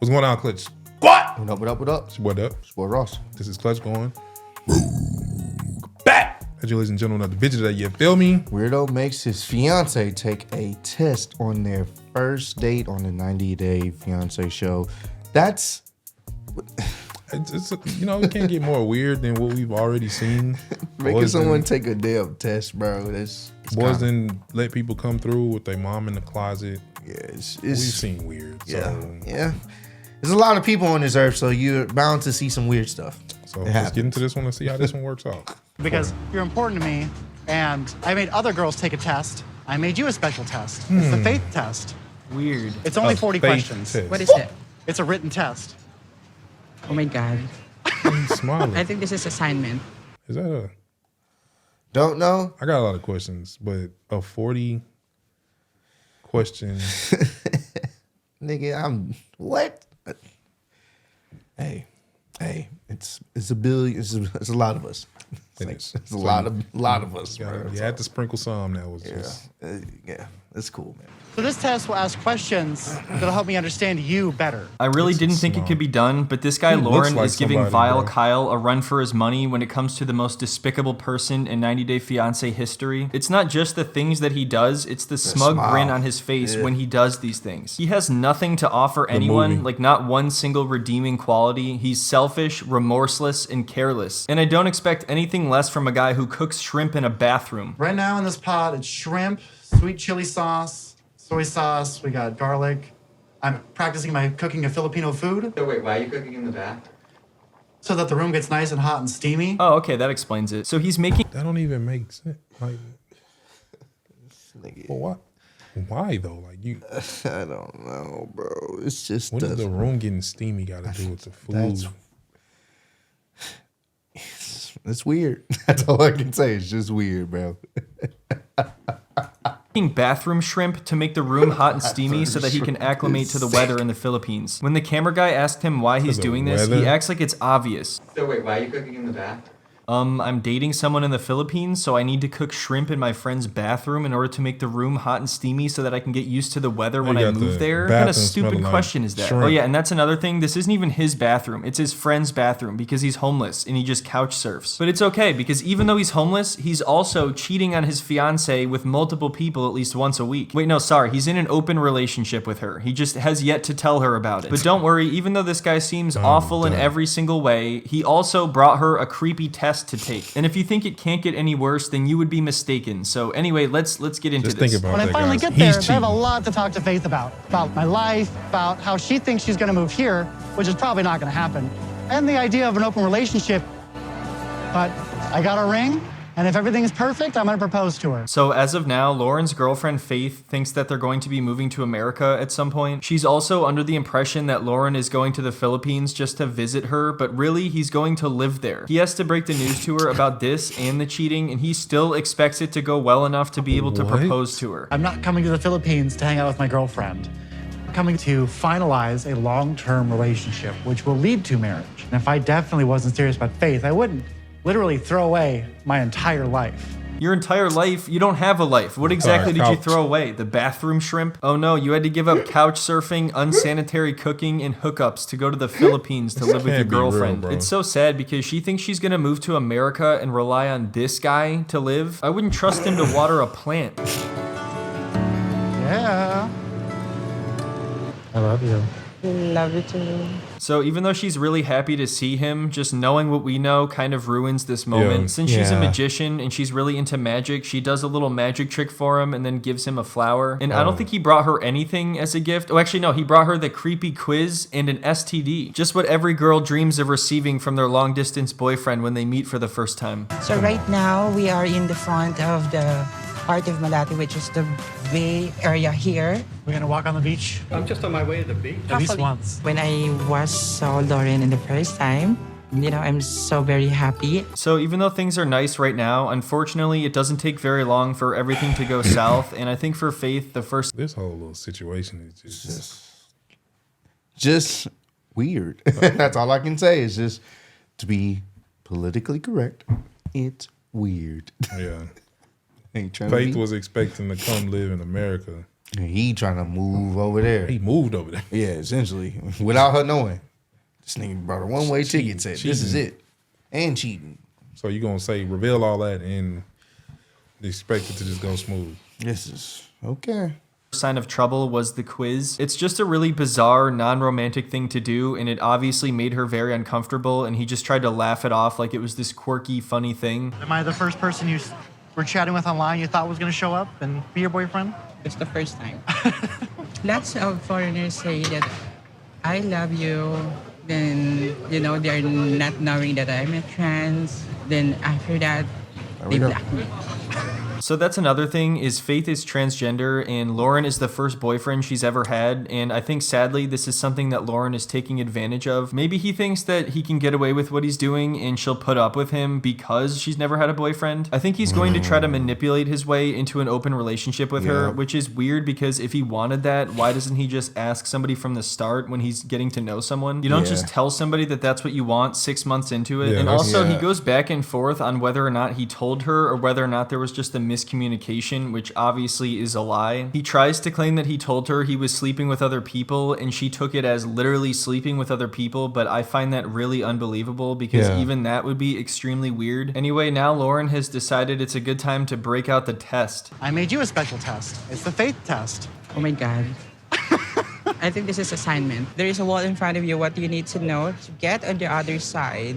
What's going on, Clutch? What? What up, what up, what up? It's your boy Dub. It's your boy Ross. This is Clutch going back. Ladies and gentlemen of the video that you feel me. Weirdo makes his fiance take a test on their first date on the 90-day fiance show. That's... It's you know, it can't get more weird than what we've already seen. Making someone take a damn test, bro. Boys didn't let people come through with their mom in the closet. Yeah, we've seen weird. Yeah. There's a lot of people on this earth, so you're bound to see some weird stuff. So let's get into this one and see how this one works out. Because you're important to me, and I made other girls take a test. I made you a special test. It's the faith test. Weird. It's only 40 questions. Test. What is it? It's a written test. Oh my God. He's smiling. I think this is assignment. Is that a... Don't know? I got a lot of questions, but a 40 question... Nigga, I'm... What? Hey, it's a billion. It's a lot of us. It's a lot of us. You bro. had to sprinkle some. That was just... Yeah, it's cool, man. So this test will ask questions that'll help me understand you better. I really didn't think it could be done, but this guy Lauren like is giving somebody, Vile bro. Kyle a run for his money when it comes to the most despicable person in 90 Day Fiancé history. It's not just the things that he does, it's the smug smile. grin on his face when he does these things. He has nothing to offer anyone, movie. like not one single redeeming quality. He's selfish, remorseless, and careless. And I don't expect anything less from a guy who cooks shrimp in a bathroom. Right now in this pot, it's shrimp, sweet chili sauce, soy sauce, we got garlic. I'm practicing my cooking of Filipino food So wait, why are you cooking in the bath? so that the room gets nice and hot and steamy. Oh, okay, that explains it. So he's making... That don't even make sense. Like, well, what? Why though? Like you, I don't know, bro. It's just what does the room getting steamy got to do with the food? It's weird. That's all I can say. It's just weird, bro. bathroom shrimp to make the room hot and steamy so that he can acclimate to the weather in the Philippines. When the camera guy asked him why he's doing this, he acts like it's obvious. So wait, why are you cooking in the bath? I'm dating someone in the Philippines, so I need to cook shrimp in my friend's bathroom in order to make the room hot and steamy so that I can get used to the weather when I move there. What kind of stupid question is that? Shrimp. Oh yeah, and that's another thing. This isn't even his bathroom. It's his friend's bathroom because he's homeless and he just couch surfs. But it's okay because even though he's homeless, he's also cheating on his fiance with multiple people at least once a week. Wait, no, sorry. He's in an open relationship with her. He just has yet to tell her about it. But don't worry, even though this guy seems awful in every single way, he also brought her a creepy test to take. And if you think it can't get any worse, then you would be mistaken. So anyway, let's get into Just this. think about When I that, finally guys. get there, He's I have a cheating. lot to talk to Faith about my life, about how she thinks she's gonna move here, which is probably not gonna happen, and the idea of an open relationship. But I got a ring, and if everything is perfect, I'm gonna propose to her. So as of now, Lauren's girlfriend Faith thinks that they're going to be moving to America at some point. She's also under the impression that Lauren is going to the Philippines just to visit her, but really he's going to live there. He has to break the news to her about this and the cheating, and he still expects it to go well enough to be able to propose to her. I'm not coming to the Philippines to hang out with my girlfriend. I'm coming to finalize a long-term relationship, which will lead to marriage. And if I definitely wasn't serious about Faith, I wouldn't literally throw away my entire life. Your entire life? You don't have a life. What exactly did you couch. throw away? The bathroom shrimp? Oh no, you had to give up couch surfing, unsanitary cooking, and hookups to go to the Philippines to live with your can't be real, girlfriend. bro. It's so sad because she thinks she's gonna move to America and rely on this guy to live. I wouldn't trust him to water a plant. Yeah. I love you. Love you too. So even though she's really happy to see him, just knowing what we know kind of ruins this moment. Yeah. Since she's a Yeah. magician and she's really into magic, she does a little magic trick for him and then gives him a flower. And I don't think he brought her anything as a gift. Oh, actually, no, he brought her the creepy quiz and an STD. Just what every girl dreams of receiving from their long distance boyfriend when they meet for the first time. So right now, we are in the front of the part of Malate, which is the bay area here. We're gonna walk on the beach I'm just on my way to the beach. at least once. When I was saw Lauren in the first time, I'm so very happy. So even though things are nice right now, unfortunately, it doesn't take very long for everything to go south. And I think for Faith, the first This whole little situation is Just weird. That's all I can say. Is just to be politically correct. It's weird. yeah. Ain't trying to Faith be. was expecting to come live in America. And he trying to move over there. He moved over there. Yeah, essentially. Without her knowing. This nigga brought a one-way ticket, said, this is it. And cheating. So you gonna say reveal all that and expect it to just go smooth? This is okay. Sign of trouble was the quiz. It's just a really bizarre, non-romantic thing to do, and it obviously made her very uncomfortable, and he just tried to laugh it off like it was this quirky, funny thing. Am I the first person you were chatting with online you thought was going to show up and be your boyfriend? It's the first time. Lots of foreigners say that I love you. Then, they're not knowing that I'm a trans. Then after that, they block me. So that's another thing, is Faith is transgender and Lauren is the first boyfriend she's ever had, and I think sadly this is something that Lauren is taking advantage of. Maybe he thinks that he can get away with what he's doing and she'll put up with him because she's never had a boyfriend. I think he's going to try to manipulate his way into an open relationship with her, which is weird because if he wanted that, why doesn't he just ask somebody from the start when he's getting to know someone? You don't just tell somebody that that's what you want 6 months into it. And also he goes back and forth on whether or not he told her or whether or not there was just a miscommunication, which obviously is a lie. He tries to claim that he told her he was sleeping with other people and she took it as literally sleeping with other people, but I find that really unbelievable because even that would be extremely weird. Anyway, now Lauren has decided it's a good time to break out the test. I made you a special test. It's the faith test. Oh my God. I think this is assignment. There is a wall in front of you. What do you need to know to get on the other side?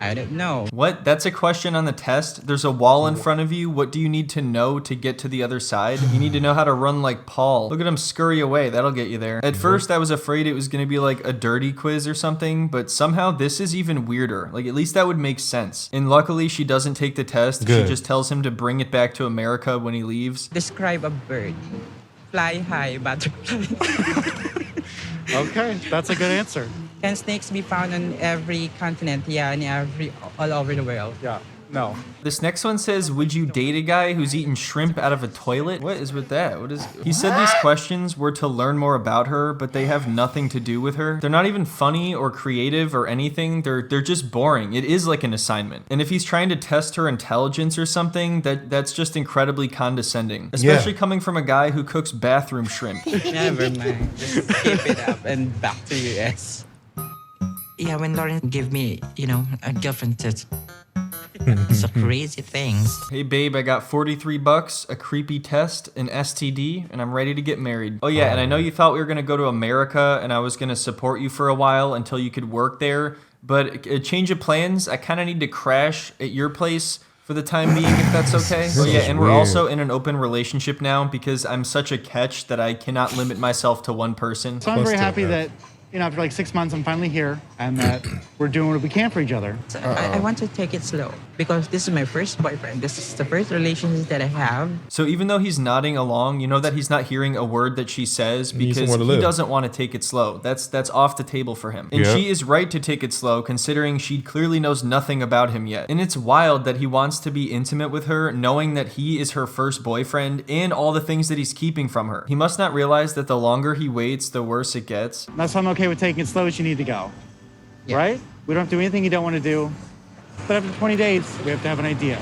I don't know. What? That's a question on the test? There's a wall in front of you. What do you need to know to get to the other side? You need to know how to run like Paul. Look at him scurry away. That'll get you there. At first, I was afraid it was going to be like a dirty quiz or something, but somehow this is even weirder. Like, at least that would make sense. And luckily, she doesn't take the test. She just tells him to bring it back to America when he leaves. Describe a bird. Fly high, butterfly. Okay, that's a good answer. Can snakes be found on every continent? Yeah, all over the world. Yeah, no. This next one says, would you date a guy who's eating shrimp out of a toilet? What is with that? He said these questions were to learn more about her, but they have nothing to do with her. They're not even funny or creative or anything. They're just boring. It is like an assignment. And if he's trying to test her intelligence or something, that's just incredibly condescending. Especially coming from a guy who cooks bathroom shrimp. Never mind. Just keep it up and back to US. Yeah, when Lauren gave me, a girlfriend, it's a crazy things. Hey babe, I got $43, a creepy test, an STD, and I'm ready to get married. Oh yeah, and I know you thought we were gonna go to America and I was gonna support you for a while until you could work there, but a change of plans, I kinda need to crash at your place for the time being, if that's okay. Oh yeah, and we're also in an open relationship now because I'm such a catch that I cannot limit myself to one person. So I'm very happy that, after like 6 months, I'm finally here and that we're doing what we can for each other. So I want to take it slow because this is my first boyfriend. This is the first relationship that I have. So even though he's nodding along, you know that he's not hearing a word that she says because he doesn't want to take it slow. That's off the table for him. And she is right to take it slow considering she clearly knows nothing about him yet. And it's wild that he wants to be intimate with her knowing that he is her first boyfriend and all the things that he's keeping from her. He must not realize that the longer he waits, the worse it gets. That's why I'm okay with taking it slow as you need to go. Yeah. Right? We don't have to do anything you don't want to do. But after 20 days, we have to have an idea.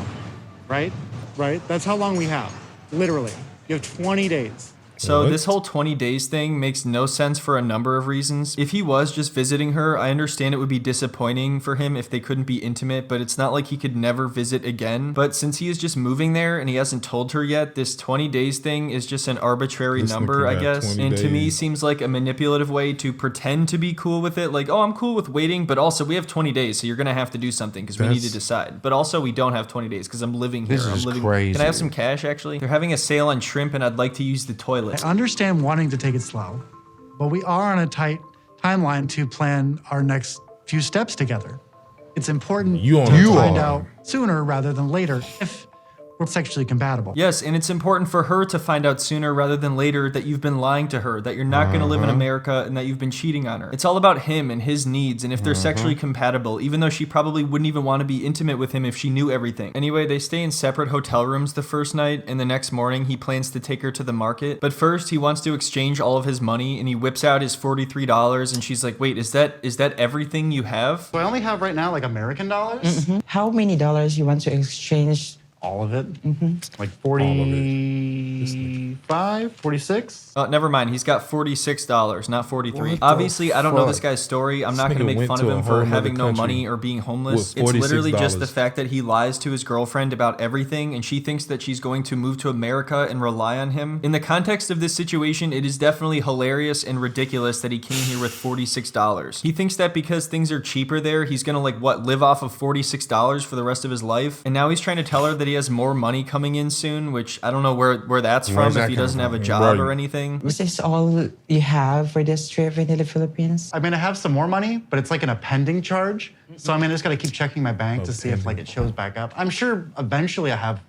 Right? Right? That's how long we have. Literally. You have 20 days. So this whole 20 days thing makes no sense for a number of reasons. If he was just visiting her, I understand it would be disappointing for him if they couldn't be intimate, but it's not like he could never visit again. But since he is just moving there and he hasn't told her yet, this 20 days thing is just an arbitrary number, I guess. And to me seems like a manipulative way to pretend to be cool with it. Like, oh, I'm cool with waiting, but also we have 20 days, so you're going to have to do something because we need to decide. But also we don't have 20 days because I'm living here. This is crazy. Can I have some cash, actually? They're having a sale on shrimp and I'd like to use the toilet. I understand wanting to take it slow, but we are on a tight timeline to plan our next few steps together. It's important to find out sooner rather than later if we're sexually compatible. Yes, and it's important for her to find out sooner rather than later that you've been lying to her, that you're not going to live in America, and that you've been cheating on her. It's all about him and his needs, and if they're sexually compatible, even though she probably wouldn't even want to be intimate with him if she knew everything. Anyway, they stay in separate hotel rooms the first night, and the next morning he plans to take her to the market. But first, he wants to exchange all of his money, and he whips out his $43, and she's like, wait, is that everything you have? So I only have right now like American dollars. How many dollars you want to exchange? All of it. Like 40. 45, 46. Oh, never mind. He's got $46, not 43. What the Obviously, I don't know this fuck? guy's story. I'm not This going to nigga make went fun to of a him whole for nother having no country money or being homeless. with It's literally just $46. the fact that he lies to his girlfriend about everything, and she thinks that she's going to move to America and rely on him. In the context of this situation, it is definitely hilarious and ridiculous that he came here with $46. He thinks that because things are cheaper there, he's going to live off of $46 for the rest of his life. And now he's trying to tell her that he has more money coming in soon, which I don't know where that's Where's from, that if he coming doesn't have a from? job Right. or anything. Is this all you have for this trip into the Philippines? I mean, I have some more money, but it's like an pending charge. So I mean, I just got to keep checking my bank to see if it shows back up. I'm sure eventually I have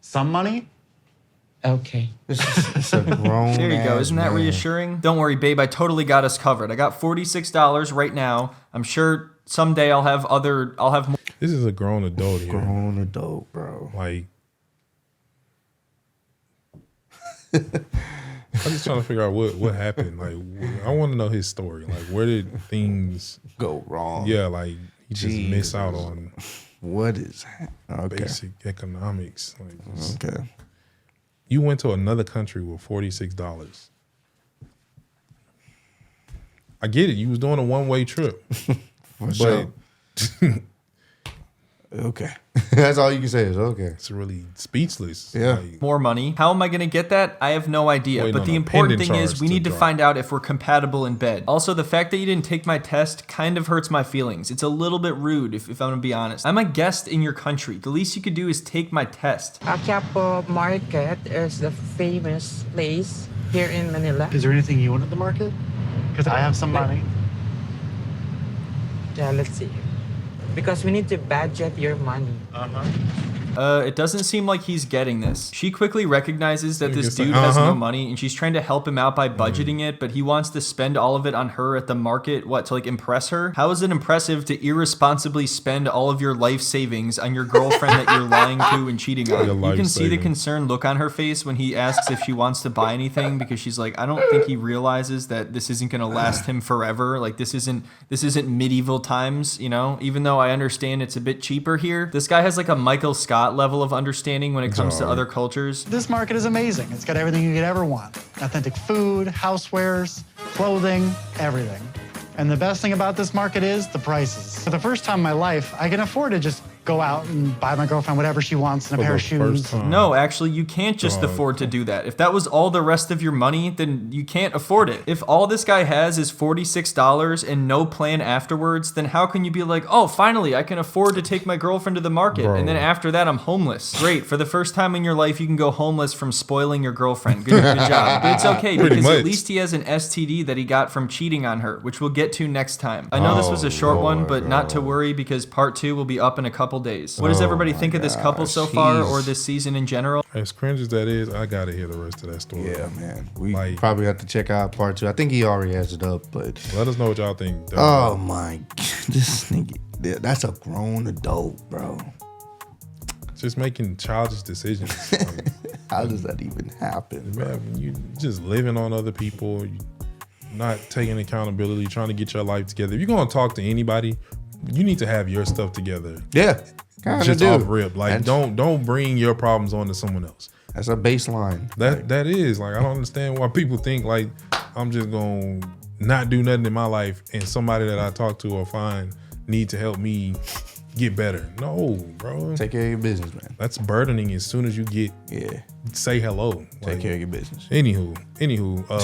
some money. Okay. It's a grown. There you go. ass Isn't that man. reassuring? Don't worry, babe. I totally got us covered. I got $46 right now. I'm sure someday I'll have more. This is a grown adult here. Grown adult, bro. Like, I'm just trying to figure out what happened. Like, I want to know his story. Like, where did things Go wrong. Yeah, like he just miss out Jesus. on What is okay? basic economics. Like, just- Okay. you went to another country with $46. I get it. You was doing a one-way trip, For sure. Okay. That's all you can say is okay. it's really speechless. Yeah. Like, More money. How am I going to get that? I have no idea. Waiting But on the a important pending thing is charge we to need to drop. find out if we're compatible in bed. Also, the fact that you didn't take my test kind of hurts my feelings. It's a little bit rude, if I'm going to be honest. I'm a guest in your country. The least you could do is take my test. Quiapo Market is the famous place here in Manila. Is there anything you want at the market? Because I have some money. Yeah, let's see. Because we need to budget your money. It doesn't seem like he's getting this. She quickly recognizes that He this gets like, dude has no uh-huh. money, and she's trying to help him out by budgeting it, but he wants to spend all of it on her at the market, to impress her? How is it impressive to irresponsibly spend all of your life savings on your girlfriend that you're lying to and cheating on? Your You life can see the savings. concerned look on her face when he asks if she wants to buy anything, because she's like, I don't think he realizes that this isn't going to last him forever. Like, this isn't medieval times, even though I understand it's a bit cheaper here. This guy has like a Michael Scott level of understanding when it comes to alright. other cultures. This market is amazing. It's got everything you could ever want. Authentic food, housewares, clothing, everything. And the best thing about this market is the prices. For the first time in my life, I can afford to just go out and buy my girlfriend whatever she wants and a For pair of the first shoes. time. No, actually, you can't just Dog. afford to do that. If that was all the rest of your money, then you can't afford it. If all this guy has is $46 and no plan afterwards, then how can you be like, oh, finally, I can afford to take my girlfriend to the market, Bro. and then after that, I'm homeless. Great, for the first time in your life, you can go homeless from spoiling your girlfriend. Good job. But it's okay, Pretty because much. at least he has an STD that he got from cheating on her, which we'll get to next time. I know this was a short one, but not to worry, because part 2 will be up in a couple days. What does everybody think of this couple so far, or this season in general? As cringe as that is, I gotta hear the rest of that story. Yeah, man. We Like- probably have to check out part 2. I think he already has it up, but Let us know what y'all think. oh my, this nigga, that's a grown adult, bro. Just making childish decisions. Like, How does that even happen, bro? man, you just living on other people, you not taking accountability, trying to get your life together. If you're gonna talk to anybody, you need to have your stuff together. Yeah, kind of Just do. off rip. Like, That's- don't bring your problems onto someone else. That's a baseline. That is like, I don't understand why people think like I'm just gonna not do nothing in my life and somebody that I talk to or find need to help me get better. No, bro. Take care of your business, man. That's burdening as soon as you Yeah, say hello. take Like, care of your business. Anywho,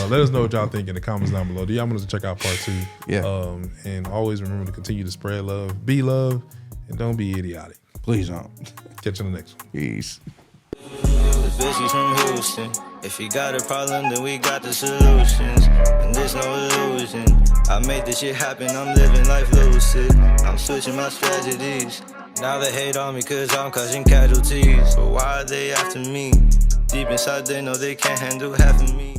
let us know what y'all think in the comments down below. Do y'all want us to check out part 2? Yeah. And always remember to continue to spread love, be love, and don't be idiotic. Please don't. Catch you on the next one. Peace. Bitch, she's from Houston. If you got a problem, then we got the solutions. And there's no illusion. I made this shit happen, I'm living life lucid. I'm switching my strategies. Now they hate on me cause I'm causing casualties. But why are they after me? Deep inside they know they can't handle half of me.